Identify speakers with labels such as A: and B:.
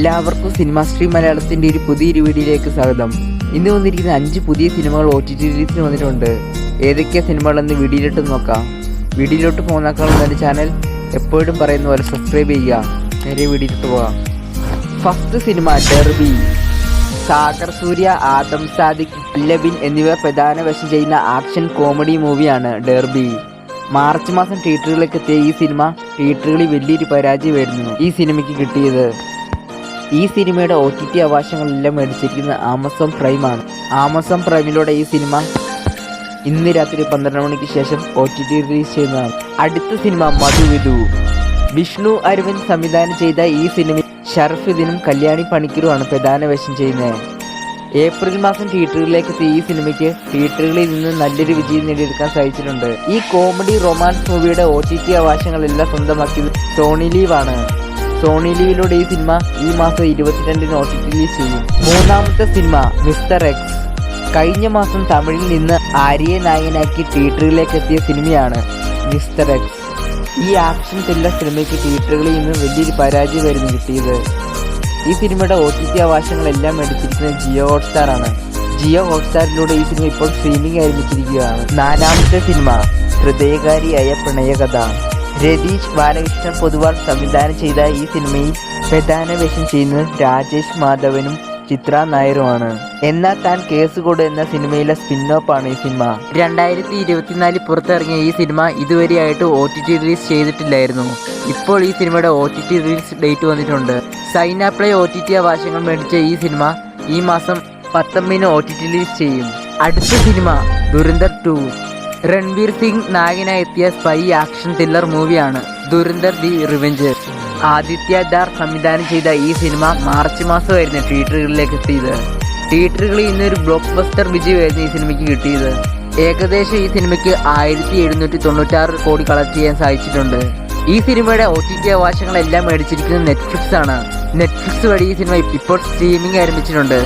A: എല്ലാവർക്കും cinema stream മലയാളത്തിൻ്റെ ഒരു പുതിയൊരു വീഡിയോയിലേക്ക് സ്വാഗതം. ഇന്ന് വന്നിരിക്കുന്ന 5 പുതിയ സിനിമകൾ OTT റിലീസിന് വന്നിട്ടുണ്ട്. ഏതൊക്കെയാ സിനിമകളെന്ന് വീഡിയോയിലോട്ട് നോക്കാം. വീഡിയോയിലോട്ട് പോകുന്നേക്കാളും എൻ്റെ ചാനൽ എപ്പോഴും പറയുന്ന പോലെ സബ്സ്ക്രൈബ് ചെയ്യുക. നേരെ വീഡിയോയിലോട്ട് പോകാം. First cinema Derby. Sagar Surya, Adam Sadiq, Labin എന്നിവർ പ്രധാന വേഷം ചെയ്യുന്ന ആക്ഷൻ കോമഡി മൂവിയാണ് ഡെർബി. മാർച്ച് മാസം തിയേറ്ററുകളിലേക്ക് എത്തിയ ഈ സിനിമ തിയേറ്ററുകളിൽ വലിയൊരു പരാജയമായിരുന്നു ഈ സിനിമയ്ക്ക് കിട്ടിയത്. ഈ സിനിമയുടെ OTT അവകാശങ്ങളെല്ലാം മേടിച്ചിരിക്കുന്ന ആമസോൺ പ്രൈമാണ്. ആമസോൺ പ്രൈമിലൂടെ ഈ സിനിമ ഇന്ന് രാത്രി 12 മണിക്ക് ശേഷം OTT റിലീസ് ചെയ്യുന്നതാണ്. അടുത്ത സിനിമ മധുവിധു. വിഷ്ണു അരവിന്ദ് സംവിധാനം ചെയ്ത ഈ സിനിമ ഷർഫുദ്ദീനും കല്യാണി പണിക്കരുമാണ് പ്രധാന വേഷം ചെയ്യുന്നത്. ഏപ്രിൽ മാസം തിയേറ്ററുകളിലേക്ക് എത്തിയ ഈ സിനിമയ്ക്ക് തിയേറ്ററുകളിൽ നിന്ന് നല്ലൊരു വിജയം നേടിയെടുക്കാൻ സാധിച്ചിട്ടുണ്ട്. ഈ കോമഡി റൊമാൻസ് മൂവിയുടെ OTT അവകാശങ്ങളെല്ലാം സ്വന്തമാക്കിയത് സോണി ലീവാണ്. സോണി ലീവിലൂടെ ഈ സിനിമ ഈ മാസം 22-ന് OTT റിലീസ് ചെയ്യും. മൂന്നാമത്തെ സിനിമ മിസ്റ്റർ എക്സ്. കഴിഞ്ഞ മാസം തമിഴിൽ നിന്ന് ആര്യയെ നായകനാക്കി തിയേറ്ററുകളിലേക്ക് എത്തിയ സിനിമയാണ് മിസ്റ്റർ എക്സ്. ഈ ആക്ഷൻ ത്രില്ലർ സിനിമയ്ക്ക് തിയേറ്ററുകളിൽ നിന്ന് വലിയൊരു പരാജയമായിരുന്നു കിട്ടിയത്. ഈ സിനിമയുടെ OTT അവകാശങ്ങളെല്ലാം മേടിച്ചിരിക്കുന്നത് ജിയോ ഹോട്ട്സ്റ്റാർ ആണ്. ജിയോ ഹോട്ട്സ്റ്റാറിലൂടെ ഈ സിനിമ ഇപ്പോൾ സ്ട്രീമിംഗ് ആരംഭിച്ചിരിക്കുകയാണ്. നാലാമത്തെ സിനിമ ഹൃദയകാരിയായ പ്രണയകഥ. രതീഷ് ബാലകൃഷ്ണൻ പൊതുവാൾ സംവിധാനം ചെയ്ത ഈ സിനിമയിൽ പ്രധാന വേഷം ചെയ്യുന്നത് രാജേഷ് മാധവനും ചിത്ര നായരുമാണ്. എന്നാൽ താൻ കേസുകൊട് എന്ന സിനിമയിലെ സ്പിൻ-ഓഫാണ് ഈ സിനിമ. 2024 പുറത്തിറങ്ങിയ ഈ സിനിമ ഇതുവരെയായിട്ട് OTT റിലീസ് ചെയ്തിട്ടില്ലായിരുന്നു. ഇപ്പോൾ ഈ സിനിമയുടെ OTT റിലീസ് ഡേറ്റ് വന്നിട്ടുണ്ട്. സൈനാപ്ലേ OTT അവകാശങ്ങൾ മേടിച്ച ഈ സിനിമ ഈ മാസം 19-ന് OTT റിലീസ് ചെയ്യും. അടുത്ത സിനിമ ദുരന്തർ 2. രൺവീർ സിംഗ് നായകനായി എത്തിയ സ്പൈ ആക്ഷൻ ത്രില്ലർ മൂവിയാണ് ദുരന്തർ ദി റിവെഞ്ച്. ആദിത്യ ദാർ സംവിധാനം ചെയ്ത ഈ സിനിമ മാർച്ച് മാസമായിരുന്നു തിയേറ്ററുകളിലേക്ക് എത്തിയത്. തിയേറ്ററുകളിൽ ഇന്നൊരു ബ്ലോക്ക് ബസ്റ്റർ വിജയമായിരുന്നു ഈ സിനിമയ്ക്ക് കിട്ടിയത്. ഏകദേശം ഈ സിനിമയ്ക്ക് 1796 കോടി കളക്ട് ചെയ്യാൻ സാധിച്ചിട്ടുണ്ട്. ഈ സിനിമയുടെ OTT അവകാശങ്ങളെല്ലാം മേടിച്ചിരിക്കുന്നത് നെറ്റ്ഫ്ലിക്സ് ആണ്. നെറ്റ്ഫ്ലിക്സ് വഴി ഈ സിനിമ ഇപ്പോൾ സ്ട്രീമിംഗ് ആരംഭിച്ചിട്ടുണ്ട്.